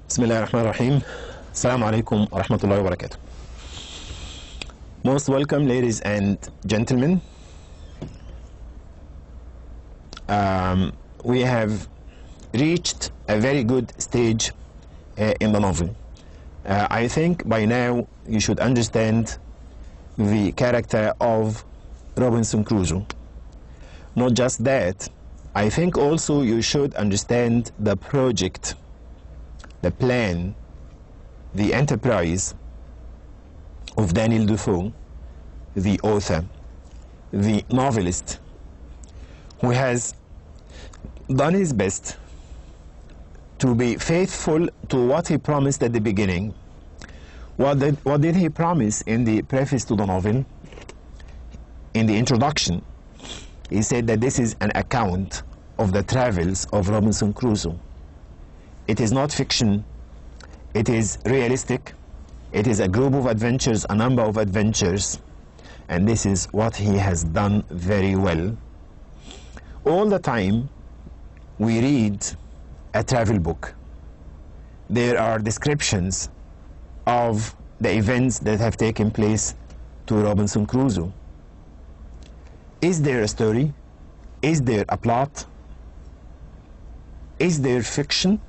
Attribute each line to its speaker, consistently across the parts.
Speaker 1: بسم الله الرحمن الرحيم. السلام عليكم ورحمة الله وبركاته. Most welcome, ladies and gentlemen. We have reached a very good stage in the novel. I think by now you should understand the character of Robinson Crusoe. Not just that, I think also you should understand the project, the plan, the enterprise of Daniel Defoe, the author, the novelist, who has done his best to be faithful to what he promised at the beginning. What did he promise in the preface to the novel? In the introduction, he said that this is an account of the travels of Robinson Crusoe. It is not fiction, it is realistic, it is a group of adventures, a number of adventures, and this is what he has done very well. All the time we read a travel book. There are descriptions of the events that have taken place to Robinson Crusoe. Is there a story? Is there a plot? Is there fiction?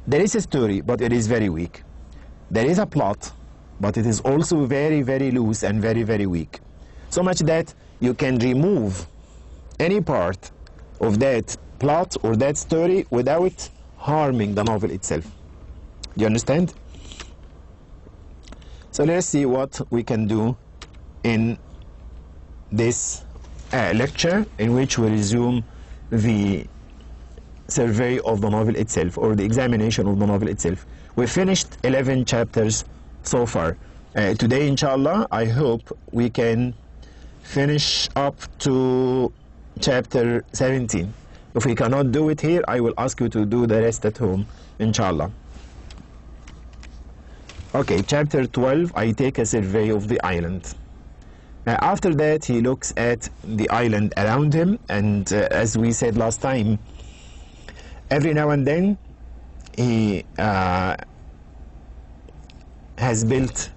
Speaker 1: There is a story, but it is very weak. There is a plot, but it is also very, very loose and very, very weak. So much that you can remove any part of that plot or that story without harming the novel itself. Do you understand? So let's see what we can do in this lecture, in which we resume the survey of the novel itself, or the examination of the novel itself. We finished 11 chapters so far. Today, inshallah, I hope we can finish up to chapter 17. If we cannot do it here, I will ask you to do the rest at home, inshallah. Okay, chapter 12, I take a survey of the island. After that, he looks at the island around him, and as we said last time, every now and then he has built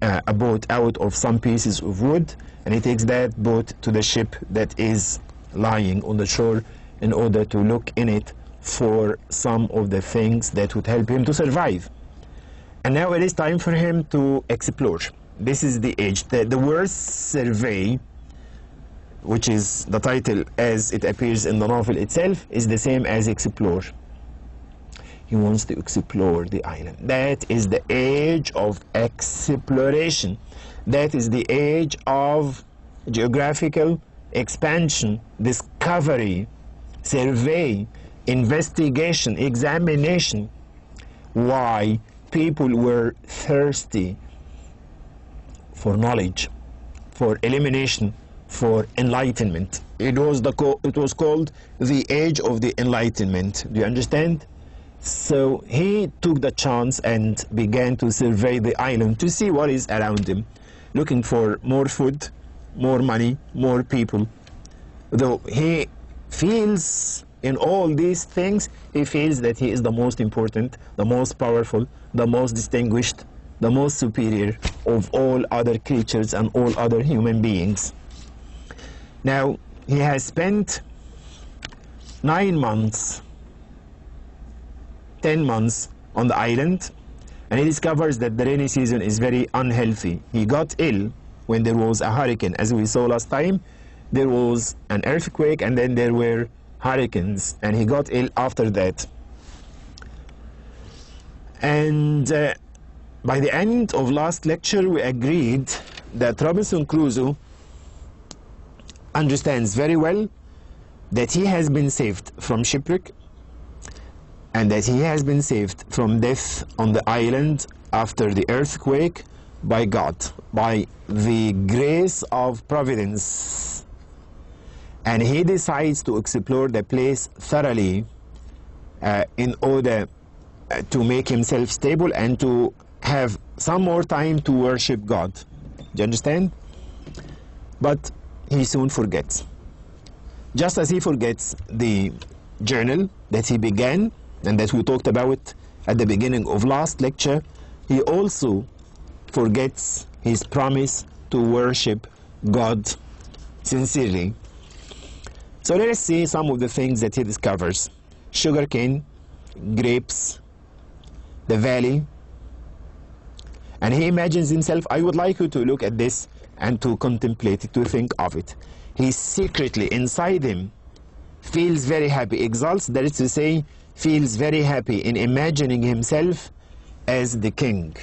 Speaker 1: a boat out of some pieces of wood, and he takes that boat to the ship that is lying on the shore in order to look in it for some of the things that would help him to survive. And now it is time for him to explore. This is the age. The word survey, which is the title as it appears in the novel itself, is the same as explore. He wants to explore the island. That is the age of exploration. That is the age of geographical expansion, discovery, survey, investigation, examination. Why? People were thirsty for knowledge, for elimination, for enlightenment. It was called the age of the Enlightenment. Do you understand? So he took the chance and began to survey the island to see what is around him, looking for more food, more money, more people. Though he feels in all these things, he feels that he is the most important, the most powerful, the most distinguished, the most superior of all other creatures and all other human beings. Now, he has spent 9 months, 10 months on the island, and he discovers that the rainy season is very unhealthy. He got ill when there was a hurricane. As we saw last time, there was an earthquake and then there were hurricanes, and he got ill after that. And by the end of last lecture, we agreed that Robinson Crusoe understands very well that he has been saved from shipwreck and that he has been saved from death on the island after the earthquake by God, by the grace of providence. And he decides to explore the place thoroughly in order to make himself stable and to have some more time to worship God. Do you understand? But he soon forgets. Just as he forgets the journal that he began and that we talked about at the beginning of last lecture, he also forgets his promise to worship God sincerely. So let us see some of the things that he discovers. Sugarcane, grapes, the valley. And he imagines himself, I would like you to look at this and to contemplate it, to think of it. He secretly, inside him, feels very happy, exalts, that is to say, feels very happy in imagining himself as the king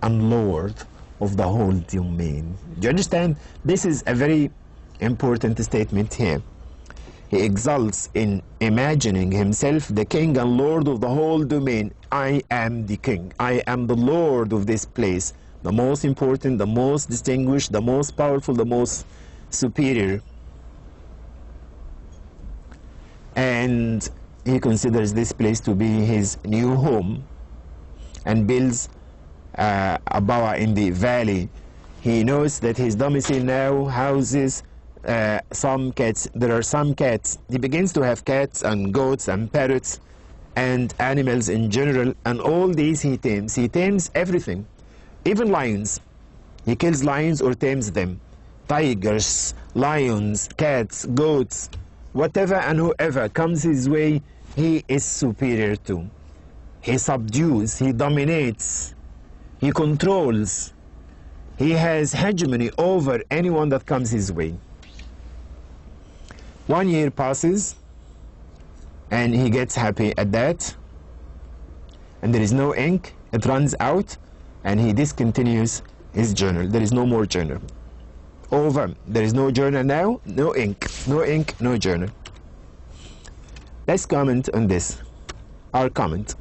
Speaker 1: and lord of the whole domain. Do you understand? This is a very important statement here. He exults in imagining himself the king and lord of the whole domain. I am the king. I am the lord of this place. The most important, the most distinguished, the most powerful, the most superior. And he considers this place to be his new home and builds a bower in the valley. He knows that his domicile now houses some cats. There are some cats. He begins to have cats and goats and parrots and animals in general, and all these he tames. He tames everything, even lions. He kills lions or tames them. Tigers, lions, cats, goats, whatever and whoever comes his way, he is superior to. He subdues, he dominates, he controls. He has hegemony over anyone that comes his way. 1 year passes, and he gets happy at that, and there is no ink. It runs out, and he discontinues his journal. There is no more journal. Over. There is no journal now, no ink. No ink, no journal. Let's comment on this. Our comment.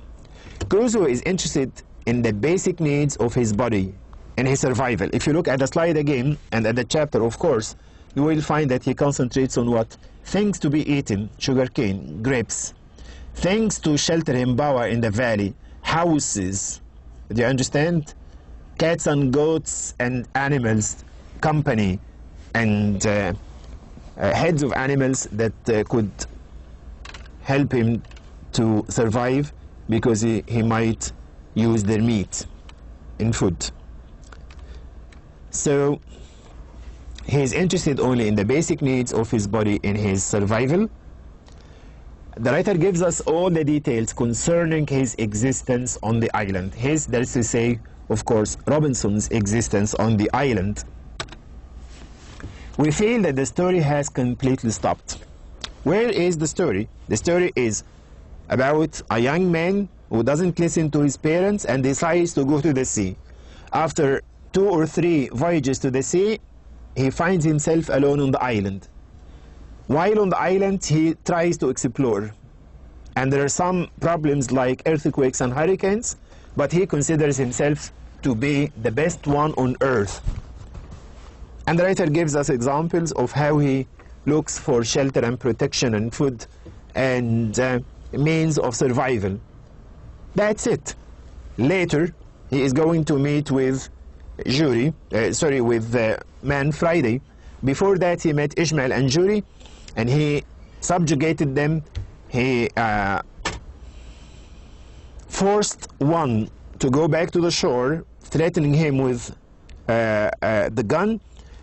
Speaker 1: Crusoe is interested in the basic needs of his body and his survival. If you look at the slide again, and at the chapter, of course, you will find that he concentrates on what? Things to be eaten, sugarcane, grapes. Things to shelter him, bower in the valley, houses. Do you understand? Cats and goats and animals, company, and heads of animals that could help him to survive, because he might use their meat in food. So he is interested only in the basic needs of his body in his survival. The writer gives us all the details concerning his existence on the island. His, that is to say, of course, Robinson's existence on the island. We feel that the story has completely stopped. Where is the story? The story is about a young man who doesn't listen to his parents and decides to go to the sea. After 2 or 3 voyages to the sea, he finds himself alone on the island. While on the island, he tries to explore. And there are some problems like earthquakes and hurricanes, but he considers himself to be the best one on earth. And the writer gives us examples of how he looks for shelter and protection and food and means of survival. That's it. Later, he is going to meet with Man Friday. Before that, he met Ishmael and Jury, and he subjugated them. He forced one to go back to the shore, threatening him with the gun,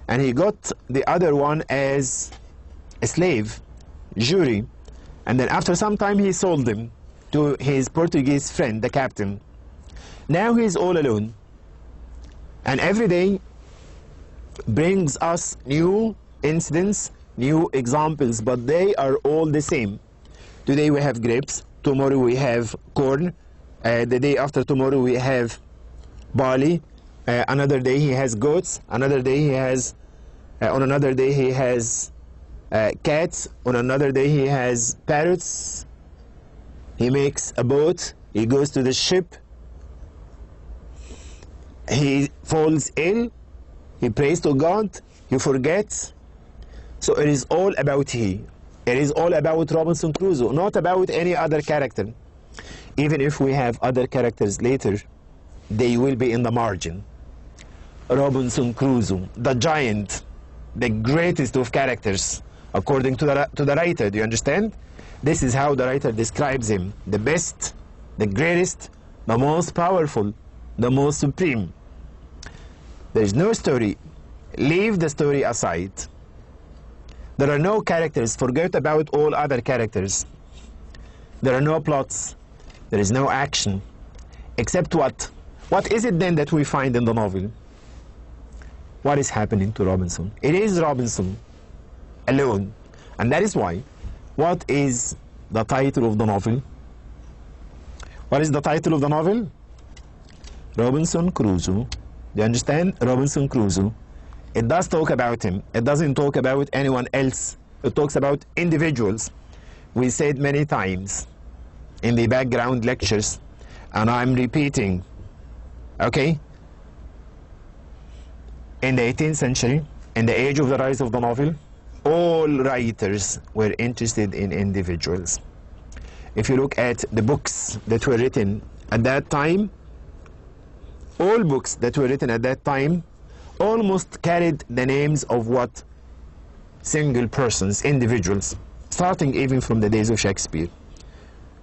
Speaker 1: and he got the other one as a slave, Jury. And then after some time, he sold him to his Portuguese friend, the captain. Now he is all alone. And every day brings us new incidents, new examples, but they are all the same. Today we have grapes, tomorrow we have corn, the day after tomorrow we have barley, another day he has goats, another day he has, on another day he has cats, on another day he has parrots. He makes a boat, he goes to the ship, he falls ill, he prays to God, he forgets. So it is all about he. It is all about Robinson Crusoe, not about any other character. Even if we have other characters later, they will be in the margin. Robinson Crusoe, the giant, the greatest of characters, according to the writer. Do you understand? This is how the writer describes him: the best, the greatest, the most powerful, the most supreme. There is no story. Leave the story aside. There are no characters. Forget about all other characters. There are no plots. There is no action. Except what? What is it then that we find in the novel? What is happening to Robinson? It is Robinson alone. And that is why, what is the title of the novel? What is the title of the novel? Robinson Crusoe. Do you understand? Robinson Crusoe. It does talk about him. It doesn't talk about anyone else. It talks about individuals. We said many times in the background lectures, and I'm repeating, okay? In the 18th century, in the age of the rise of the novel, all writers were interested in individuals. If you look at the books that were written at that time, all books that were written at that time almost carried the names of what? Single persons, individuals, starting even from the days of Shakespeare.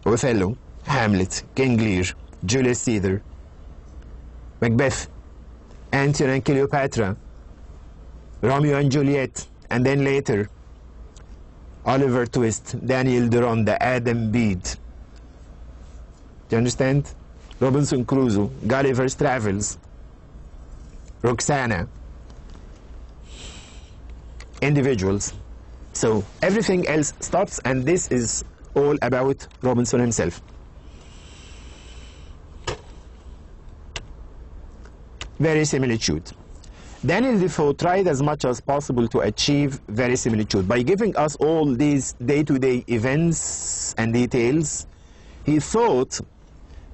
Speaker 1: Othello, Hamlet, King Lear, Julius Caesar, Macbeth, Antony and Cleopatra, Romeo and Juliet, and then later Oliver Twist, Daniel Deronda, Adam Bede. Do you understand? Robinson Crusoe, Gulliver's Travels, Roxana. Individuals. So everything else stops, and this is all about Robinson himself. Verisimilitude. Daniel Defoe tried as much as possible to achieve verisimilitude by giving us all these day-to-day events and details. He thought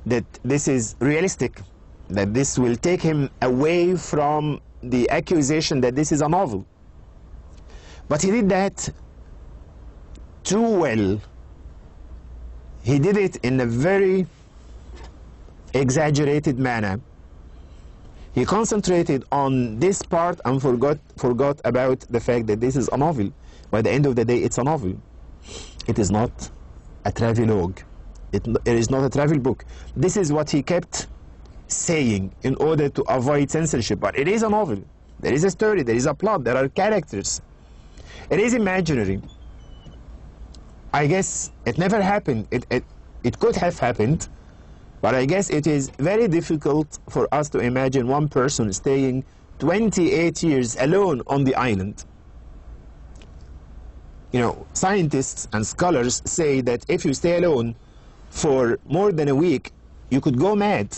Speaker 1: that this is realistic, that this will take him away from the accusation that this is a novel. But he did that too well. He did it in a very exaggerated manner. He concentrated on this part and forgot about the fact that this is a novel. By the end of the day, it's a novel. It is not a travelogue. It is not a travel book. This is what he kept saying in order to avoid censorship. But it is a novel. There is a story. There is a plot. There are characters. It is imaginary. I guess it never happened. It could have happened. But I guess it is very difficult for us to imagine one person staying 28 years alone on the island. You know, scientists and scholars say that if you stay alone for more than a week, you could go mad.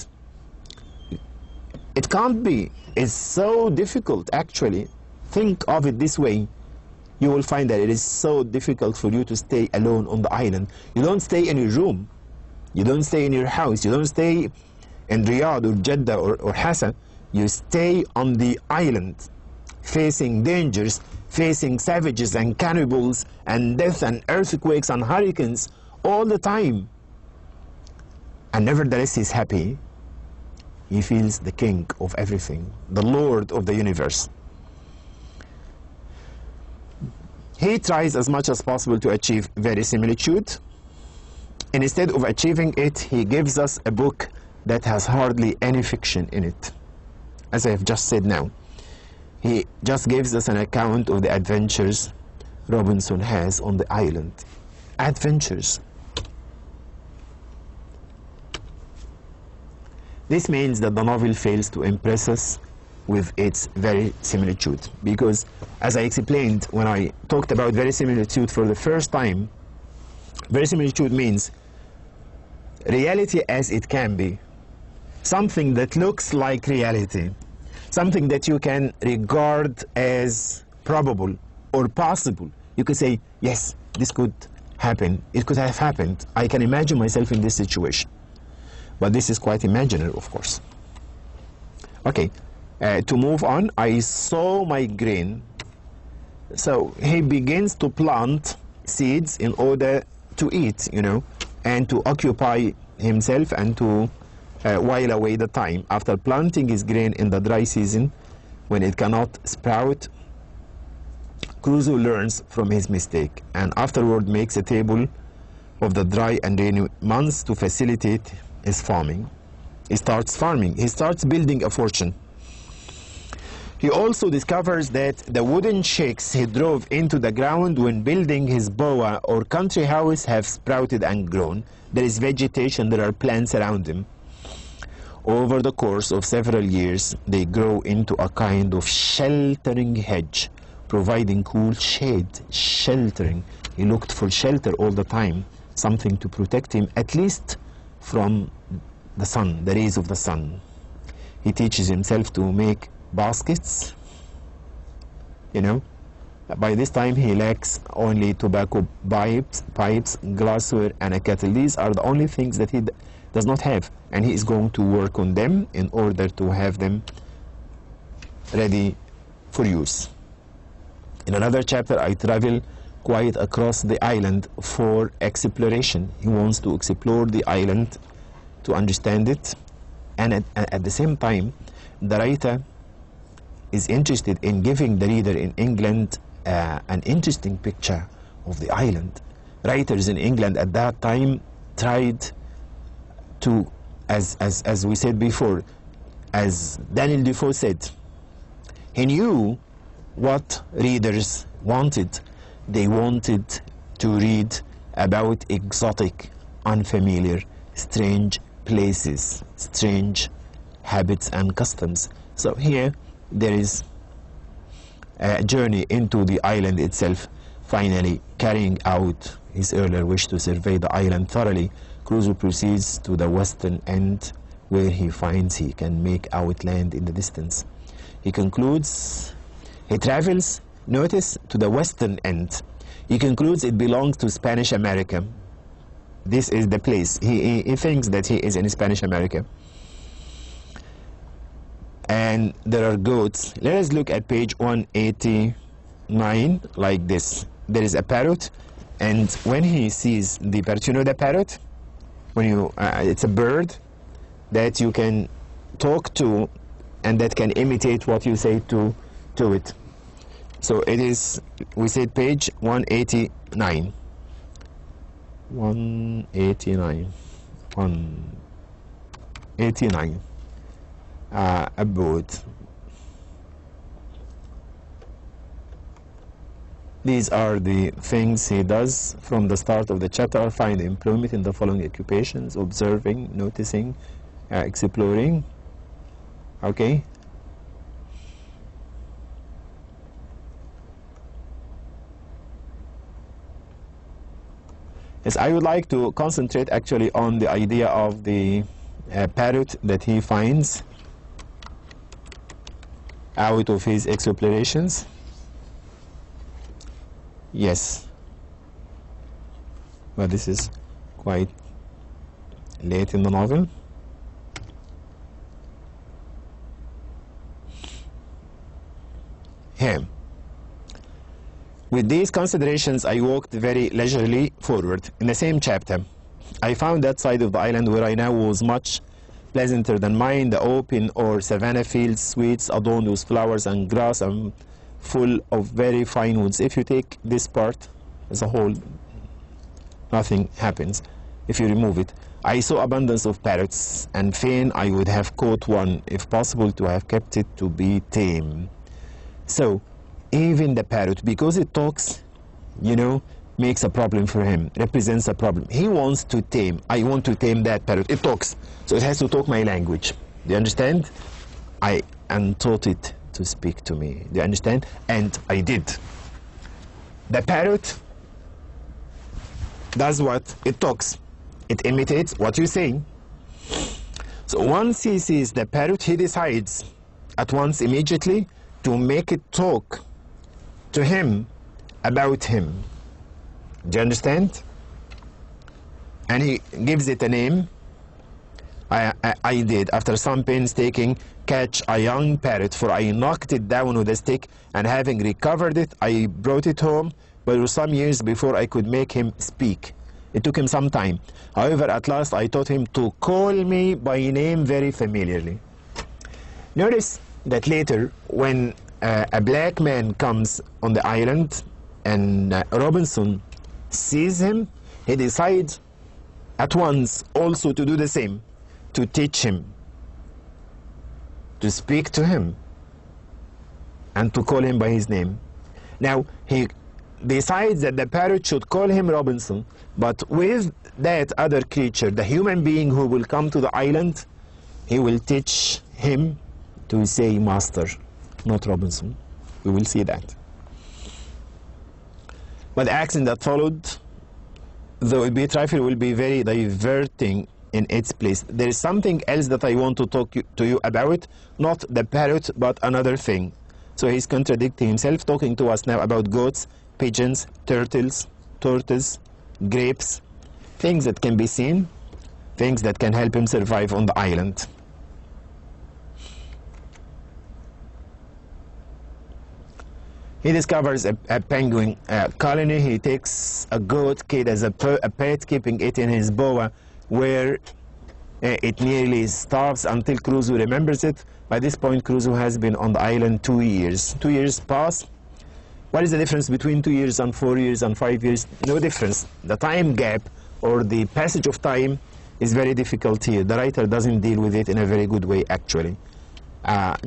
Speaker 1: It can't be. It's so difficult, actually. Think of it this way. You will find that it is so difficult for you to stay alone on the island. You don't stay in your room. You don't stay in your house. You don't stay in Riyadh or Jeddah or Hassa. You stay on the island, facing dangers, facing savages and cannibals and death and earthquakes and hurricanes all the time. And nevertheless, he's happy. He feels the king of everything, the Lord of the universe. He tries as much as possible to achieve verisimilitude. And instead of achieving it, he gives us a book that has hardly any fiction in it. As I have just said now, he just gives us an account of the adventures Robinson has on the island. Adventures. This means that the novel fails to impress us with its verisimilitude. Because, as I explained when I talked about verisimilitude for the first time, verisimilitude means reality as it can be. Something that looks like reality. Something that you can regard as probable or possible. You could say, yes, this could happen. It could have happened. I can imagine myself in this situation. But this is quite imaginary, of course. Okay, to move on, I saw my grain. So he begins to plant seeds in order to eat, you know, and to occupy himself and to while away the time. After planting his grain in the dry season, when it cannot sprout, Crusoe learns from his mistake and afterward makes a table of the dry and rainy months to facilitate his farming. He starts farming. He starts building a fortune. He also discovers that the wooden shakes he drove into the ground when building his boa or country house have sprouted and grown. There is vegetation, there are plants around him. Over the course of several years, they grow into a kind of sheltering hedge, providing cool shade, sheltering. He looked for shelter all the time, something to protect him, at least from the sun, the rays of the sun. He teaches himself to make baskets, you know. By this time he lacks only tobacco pipes, glassware and a kettle. These are the only things that he does not have, and he is going to work on them in order to have them ready for use. In another chapter, I travel quite across the island for exploration. He wants to explore the island to understand it, and at the same time the writer is interested in giving the reader in England an interesting picture of the island. Writers in England at that time tried to, as we said before, as Daniel Defoe said, he knew what readers wanted. They wanted to read about exotic, unfamiliar, strange places, strange habits and customs. So here there is a journey into the island itself, finally carrying out his earlier wish to survey the island thoroughly. Crusoe proceeds to the western end, where he finds he can make out land in the distance. He concludes, he travels, notice, to the western end. He concludes it belongs to Spanish America. This is the place. He thinks that he is in Spanish America. And there are goats. Let us look at page 189 like this. There is a parrot, and when he sees the parrot, you know the parrot? When you, it's a bird that you can talk to and that can imitate what you say to it. So it is, we said page 189. 189. 189. A boat. These are the things he does from the start of the chapter. Find employment in the following occupations: observing, noticing, exploring. Okay. Yes, I would like to concentrate actually on the idea of the parrot that he finds out of his explorations. Yes, but this is quite late in the novel. Here, with these considerations, I walked very leisurely forward. In the same chapter, I found that side of the island where I now was much pleasanter than mine, the open or savanna fields, sweets adorned with flowers and grass and full of very fine woods. If you take this part as a whole, nothing happens. If you remove it, I saw abundance of parrots, and fain I would have caught one, if possible, to have kept it to be tame. So even the parrot, because it talks, you know, makes a problem for him, represents a problem. He wants to tame. I want to tame that parrot. It talks, so it has to talk my language. Do you understand? I taught it to speak to me. Do you understand? And I did. The parrot does what? It talks. It imitates what you say. So once he sees the parrot, he decides at once, immediately, to make it talk to him about him. Do you understand? And he gives it a name. I did, after some painstaking, catch a young parrot, for I knocked it down with a stick, and having recovered it, I brought it home, but it was some years before I could make him speak. It took him some time. However, at last I taught him to call me by name very familiarly. Notice that later, when a black man comes on the island and Robinson sees him, he decides at once also to do the same, to teach him to speak to him and to call him by his name. Now, he decides that the parrot should call him Robinson, but with that other creature, the human being who will come to the island, he will teach him to say master, not Robinson. We will see that. But the accent that followed, though it be a trifle, will be very diverting in its place. There is something else that I want to talk to you about, not the parrot, but another thing. So he's contradicting himself, talking to us now about goats, pigeons, turtles, tortoise, grapes, things that can be seen, things that can help him survive on the island. He discovers a penguin colony. He takes a goat kid as a pet, keeping it in his boa, where it nearly starves until Crusoe remembers it. By this point, Crusoe has been on the island 2 years. 2 years pass. What is the difference between 2 years and 4 years and 5 years? No difference. The time gap or the passage of time is very difficult here. The writer doesn't deal with it in a very good way, actually.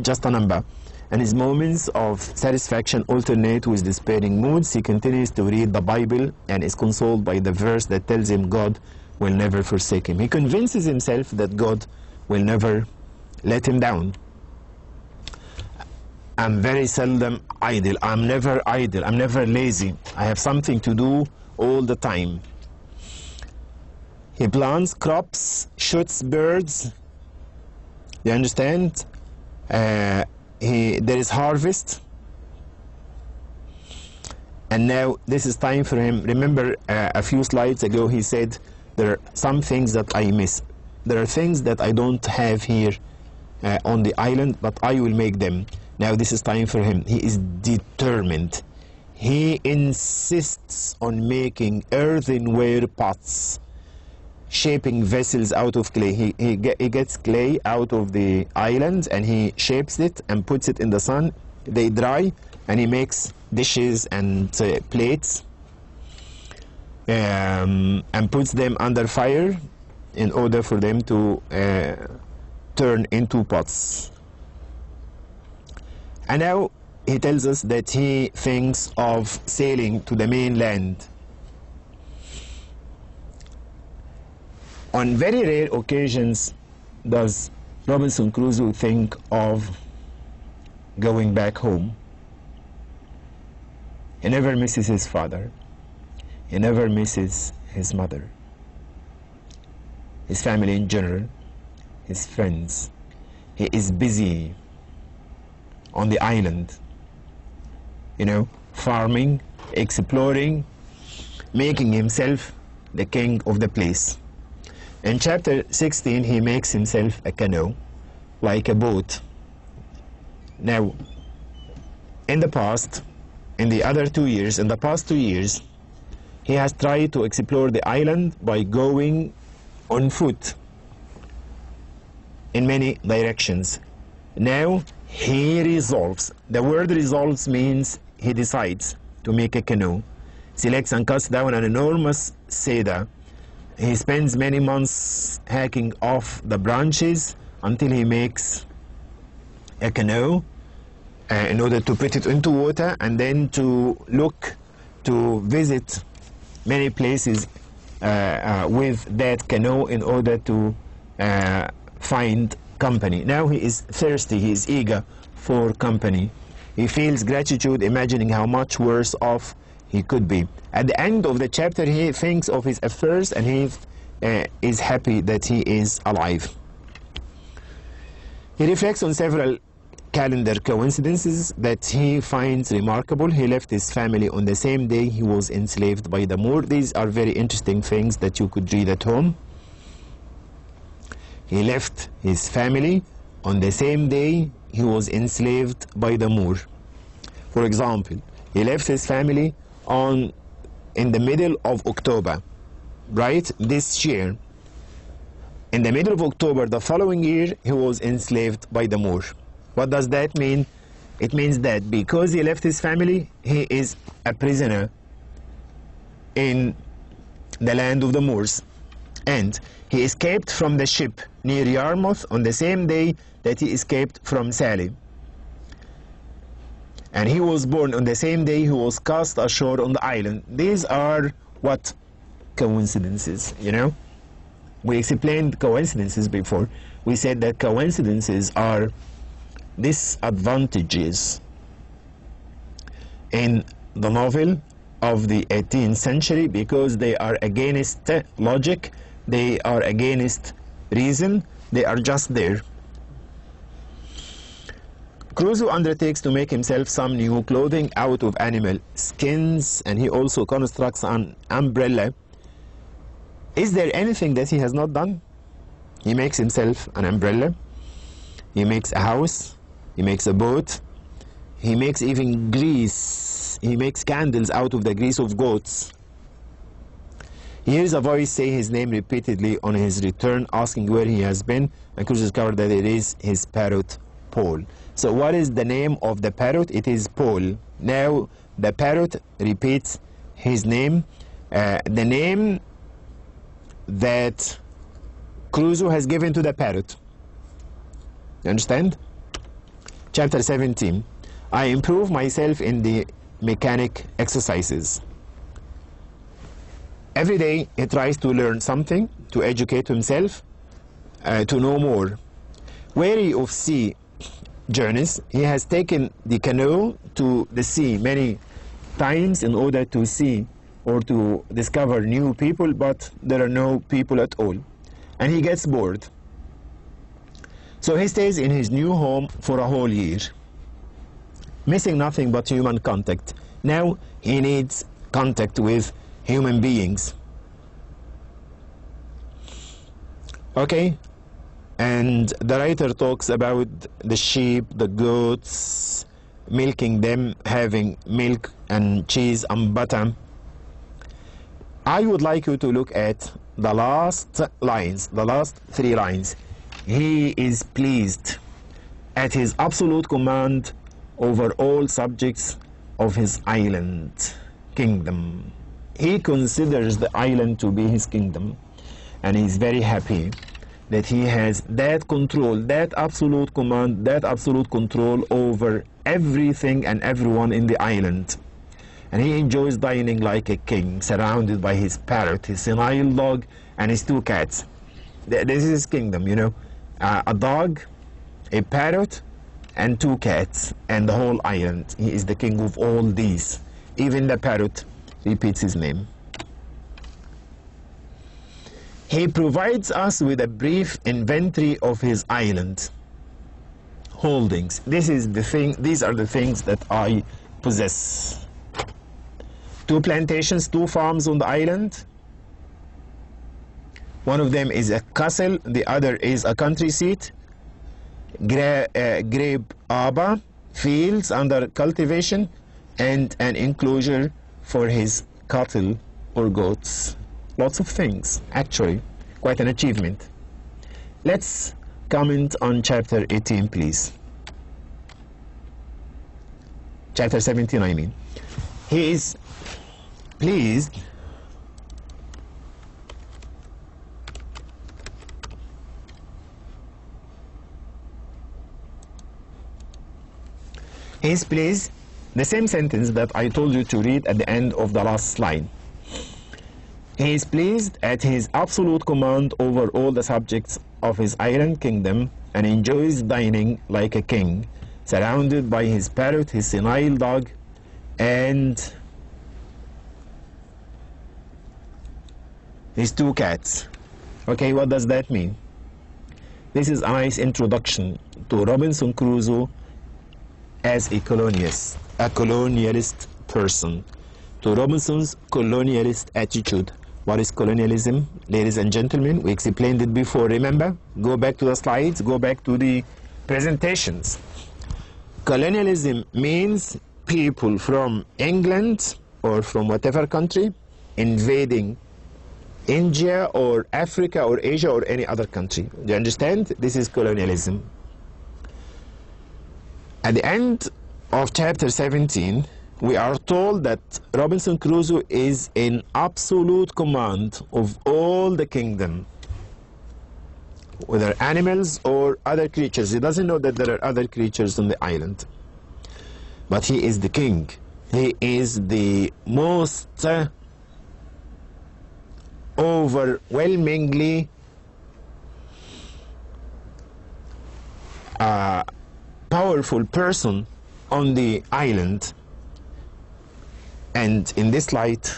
Speaker 1: Just a number. And his moments of satisfaction alternate with despairing moods. He continues to read the Bible and is consoled by the verse that tells him God will never forsake him. He convinces himself that God will never let him down. I'm very seldom idle. I'm never idle. I'm never lazy. I have something to do all the time. He plants crops, shoots birds. You understand? There is harvest. And now this is time for him. Remember a few slides ago he said there are some things that I miss. There are things that I don't have here on the island, but I will make them. Now this is time for him. He is determined. He insists on making earthenware pots, shaping vessels out of clay. He gets clay out of the island and he shapes it and puts it in the sun. They dry and he makes dishes and plates and puts them under fire in order for them to turn into pots. And now he tells us that he thinks of sailing to the mainland. On very rare occasions does Robinson Crusoe think of going back home. He never misses his father. He never misses his mother, his family in general, his friends. He is busy on the island, farming, exploring, making himself the king of the place. In chapter 16, he makes himself a canoe, like a boat. Now, in the past 2 years, he has tried to explore the island by going on foot in many directions. Now, he resolves. The word resolves means he decides to make a canoe, selects and cuts down an enormous cedar. He spends many months hacking off the branches until he makes a canoe in order to put it into water and then to visit many places with that canoe in order to find company. Now he is thirsty, he is eager for company. He feels gratitude, imagining how much worse off he could be. At the end of the chapter, he thinks of his affairs and he is happy that he is alive. He reflects on several calendar coincidences that he finds remarkable. He left his family on the same day he was enslaved by the Moor. These are very interesting things that you could read at home. He left his family on the same day he was enslaved by the Moor. For example, he left his family in the middle of October, right? This year. In the middle of October, the following year, he was enslaved by the Moor. What does that mean? It means that because he left his family, he is a prisoner in the land of the Moors. And he escaped from the ship near Yarmouth on the same day that he escaped from Salem. And he was born on the same day he was cast ashore on the island. These are what? Coincidences, you know? We explained coincidences before. We said that coincidences are disadvantages in the novel of the 18th century because they are against logic, they are against reason, they are just there. Crusoe undertakes to make himself some new clothing out of animal skins, and he also constructs an umbrella. Is there anything that he has not done? He makes himself an umbrella, he makes a house, he makes a boat, he makes even grease, he makes candles out of the grease of goats. He hears a voice say his name repeatedly on his return, asking where he has been, and Crusoe discovers that it is his parrot, Paul. So what is the name of the parrot? It is Paul. Now the parrot repeats his name, the name that Crusoe has given to the parrot. You understand? Chapter 17. I improve myself in the mechanic exercises. Every day he tries to learn something, to educate himself, to know more. Weary of sea journeys, he has taken the canoe to the sea many times in order to see or to discover new people, but there are no people at all. And he gets bored. So he stays in his new home for a whole year, missing nothing but human contact. Now he needs contact with human beings. Okay? And the writer talks about the sheep, the goats, milking them, having milk and cheese and butter. I would like you to look at the last lines, the last 3 lines. He is pleased at his absolute command over all subjects of his island kingdom. He considers the island to be his kingdom, and he's very happy that he has that control, that absolute command, that absolute control over everything and everyone in the island. And he enjoys dining like a king, surrounded by his parrot, his senile dog, and his 2 cats. This is his kingdom, you know. A dog, a parrot, and 2 cats, and the whole island. He is the king of all these. Even the parrot repeats his name. He provides us with a brief inventory of his island holdings. This is the thing, these are the things that I possess. 2 plantations, 2 farms on the island. One of them is a castle, the other is a country seat. Grape arbor, fields under cultivation, and an enclosure for his cattle or goats. Lots of things, actually, quite an achievement. Let's comment on chapter 18, please. Chapter 17, I mean. He is pleased the same sentence that I told you to read at the end of the last slide. He is pleased at his absolute command over all the subjects of his island kingdom and enjoys dining like a king, surrounded by his parrot, his senile dog, and his 2 cats. Okay, what does that mean? This is a nice introduction to Robinson Crusoe as a colonialist person, to Robinson's colonialist attitude. What is colonialism? Ladies and gentlemen, we explained it before, remember? Go back to the slides, go back to the presentations. Colonialism means people from England or from whatever country invading India or Africa or Asia or any other country. Do you understand? This is colonialism. At the end of chapter 17, we are told that Robinson Crusoe is in absolute command of all the kingdom, whether animals or other creatures. He doesn't know that there are other creatures on the island, but he is the king. He is the most overwhelmingly powerful person on the island. And in this light,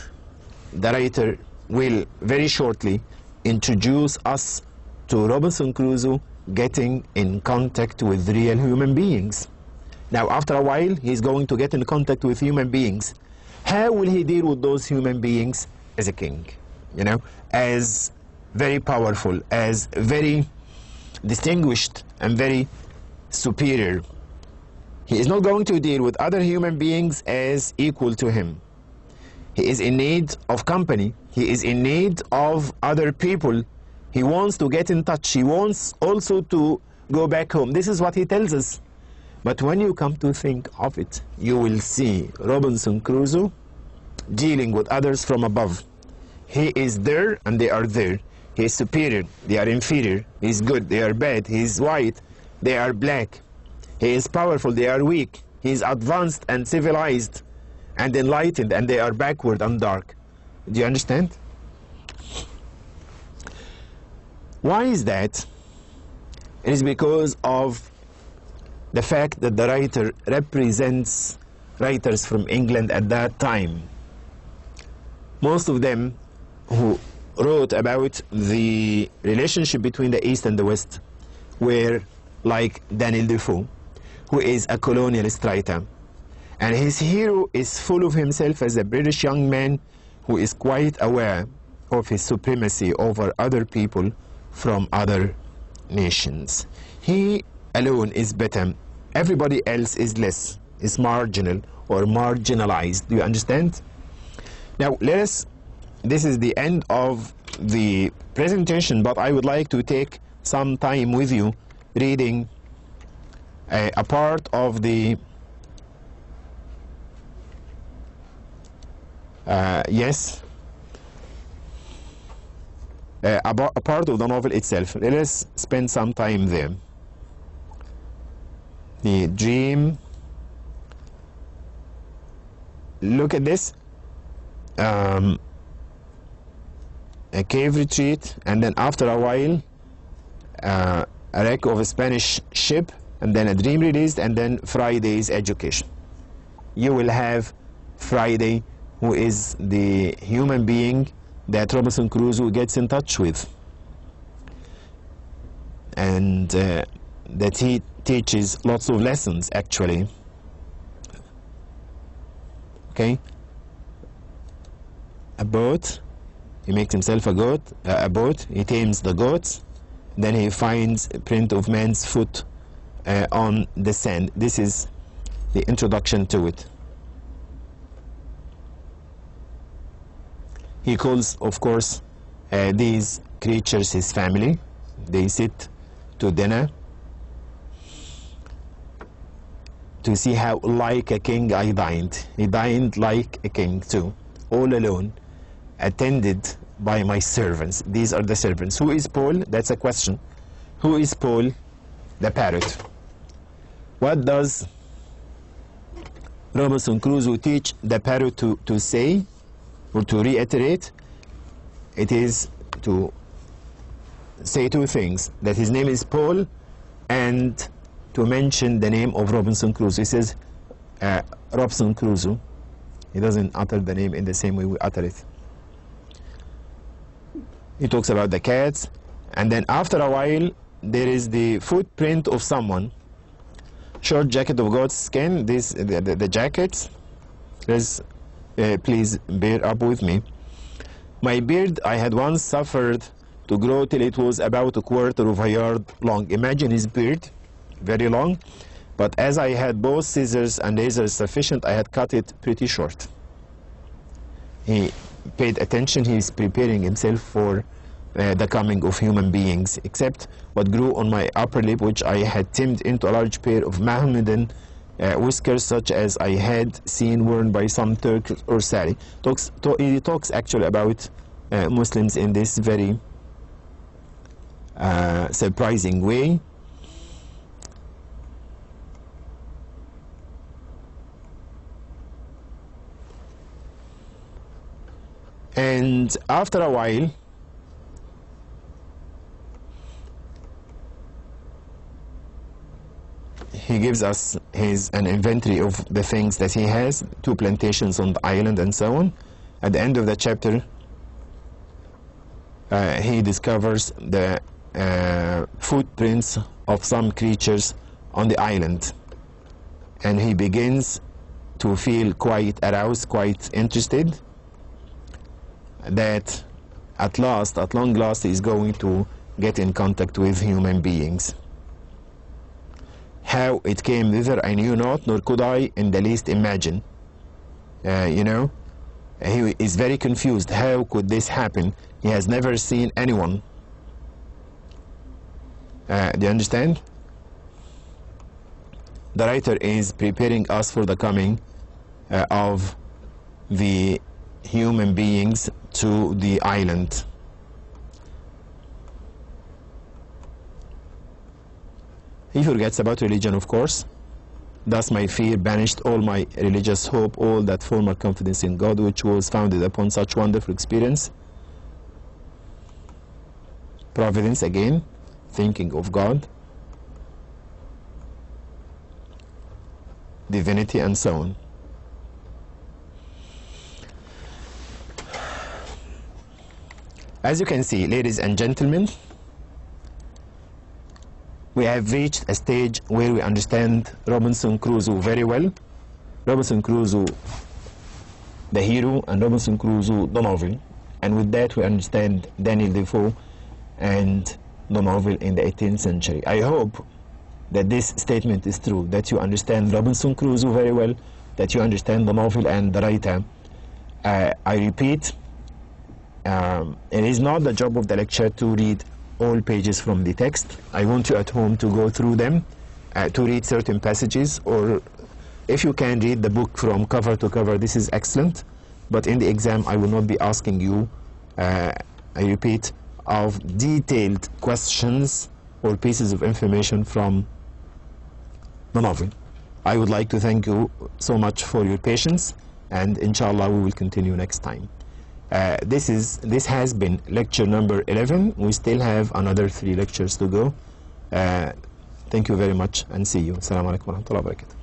Speaker 1: the writer will very shortly introduce us to Robinson Crusoe getting in contact with real human beings. Now, after a while, he's going to get in contact with human beings. How will he deal with those human beings? As a king, you know, as very powerful, as very distinguished and very superior. He is not going to deal with other human beings as equal to him. He is in need of company. He is in need of other people. He wants to get in touch. He wants also to go back home. This is what he tells us. But when you come to think of it, you will see Robinson Crusoe dealing with others from above. He is there and they are there. He is superior, they are inferior. He is good, they are bad. He is white, they are black. He is powerful, they are weak. He is advanced and civilized and enlightened, and they are backward and dark. Do you understand? Why is that? It is because of the fact that the writer represents writers from England at that time. Most of them who wrote about the relationship between the East and the West were like Daniel Defoe, who is a colonialist writer. And his hero is full of himself as a British young man who is quite aware of his supremacy over other people from other nations. He alone is better. Everybody else is less, is marginal or marginalized. Do you understand? Now, this is the end of the presentation, but I would like to take some time with you reading a part of the a part of the novel itself. Let us spend some time there. The dream. Look at this. A cave retreat, and then after a while a wreck of a Spanish ship, and then a dream released, and then Friday's education. You will have Friday, who is the human being that Robinson Crusoe gets in touch with, and that he teaches lots of lessons, actually. Okay? A boat. He makes himself a boat. He tames the goats. Then he finds a print of man's foot on the sand. This is the introduction to it. He calls, of course, these creatures his family. They sit to dinner to see how like a king I dined. He dined like a king too, all alone, attended by my servants. These are the servants. Who is Paul? That's a question. Who is Paul? The parrot. What does Robinson Crusoe teach the parrot to say or to reiterate? It is to say two things: that his name is Paul, and to mention the name of Robinson Crusoe. He says Robinson Crusoe. He doesn't utter the name in the same way we utter it. He talks about the cats, and then after a while there is the footprint of someone. Short jacket of goat's skin. This the jackets. Please bear up with me. My beard I had once suffered to grow till it was about 1/4 of a yard long. Imagine his beard, very long, but as I had both scissors and razors sufficient, I had cut it pretty short. He paid attention. He is preparing himself for the coming of human beings, except what grew on my upper lip, which I had trimmed into a large pair of Mohammedan whiskers such as I had seen worn by some Turk or Sari. He talks actually about Muslims in this very surprising way. And after a while, he gives us an inventory of the things that he has, 2 plantations on the island and so on. At the end of the chapter, he discovers the footprints of some creatures on the island, and he begins to feel quite aroused, quite interested, that at long last, he is going to get in contact with human beings. How it came thither I knew not, nor could I in the least imagine. You know, he is very confused. How could this happen? He has never seen anyone. Do you understand? The writer is preparing us for the coming of the human beings to the island. He forgets about religion, of course. Thus my fear banished all my religious hope, all that former confidence in God, which was founded upon such wonderful experience. Providence again, thinking of God, divinity, and so on. As you can see, ladies and gentlemen, we have reached a stage where we understand Robinson Crusoe very well. Robinson Crusoe, the hero, and Robinson Crusoe, the novel. And with that, we understand Daniel Defoe and the novel in the 18th century. I hope that this statement is true, that you understand Robinson Crusoe very well, that you understand the novel and the writer. I repeat, it is not the job of the lecture to read all pages from the text. I want you at home to go through them, to read certain passages, or if you can read the book from cover to cover, this is excellent. But in the exam, I will not be asking you, I repeat, of detailed questions or pieces of information from the novel. I would like to thank you so much for your patience, and inshallah we will continue next time. This has been lecture number 11. We still have another 3 lectures to go. Thank you very much, and see you. Assalamu alaikum wa rahmatullahi wa barakatuh.